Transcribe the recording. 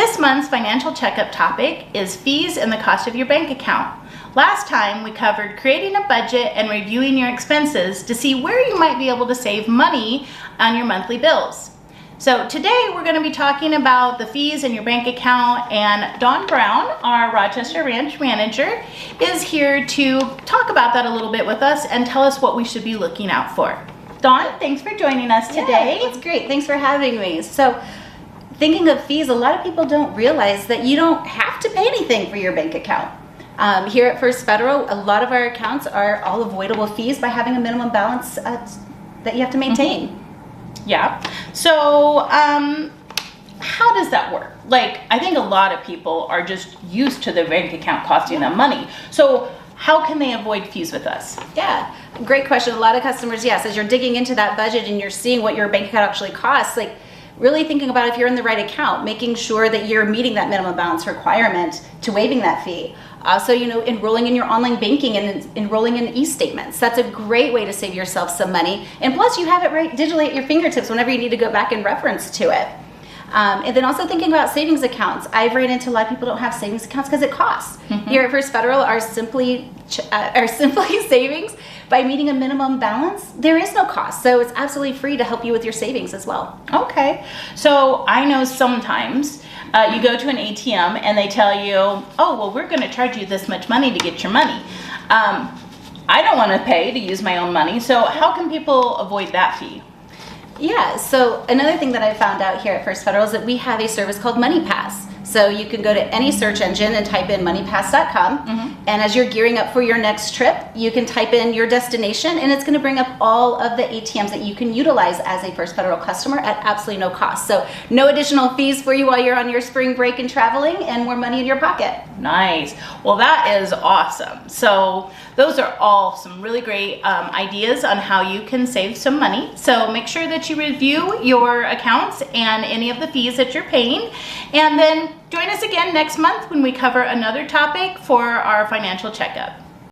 This month's financial checkup topic is fees and the cost of your bank account. Last time we covered creating a budget and reviewing your expenses to see where you might be able to save money on your monthly bills. So today we're going to be talking about the fees in your bank account, and Dawn Brown, our Rochester Branch Manager, is here to talk about that a little bit with us and tell us what we should be looking out for. Dawn, thanks for joining us today. Yeah, that's great. Thanks for having me. So thinking of fees, a lot of people don't realize that you don't have to pay anything for your bank account. Here at First Federal, a lot of our accounts are all avoidable fees by having a minimum balance that you have to maintain. Mm-hmm. Yeah. So how does that work? Like, I think a lot of people are just used to their bank account costing them money. So how can they avoid fees with us? Yeah, great question. A lot of customers, yes, as you're digging into that budget and you're seeing what your bank account actually costs, like really thinking about if you're in the right account, making sure that you're meeting that minimum balance requirement to waiving that fee. Also, enrolling in your online banking and enrolling in e-statements. That's a great way to save yourself some money. And plus, you have it right digitally at your fingertips whenever you need to go back and reference to it. And then also thinking about savings accounts. I've ran into a lot of people don't have savings accounts because it costs. Mm-hmm. Here at First Federal, our Simply savings, by meeting a minimum balance, there is no cost. So it's absolutely free to help you with your savings as well. Okay. So I know sometimes you go to an ATM and they tell you, oh, well, we're going to charge you this much money to get your money. I don't want to pay to use my own money. So how can people avoid that fee? Yeah, so another thing that I found out here at First Federal is that we have a service called MoneyPass. So you can go to any search engine and type in moneypass.com. Mm-hmm. And as you're gearing up for your next trip, you can type in your destination and it's going to bring up all of the ATMs that you can utilize as a First Federal customer at absolutely no cost. So no additional fees for you while you're on your spring break and traveling, and more money in your pocket. Nice. Well, that is awesome. So those are all some really great ideas on how you can save some money. So make sure that you review your accounts and any of the fees that you're paying. And then join us again next month when we cover another topic for our financial checkup.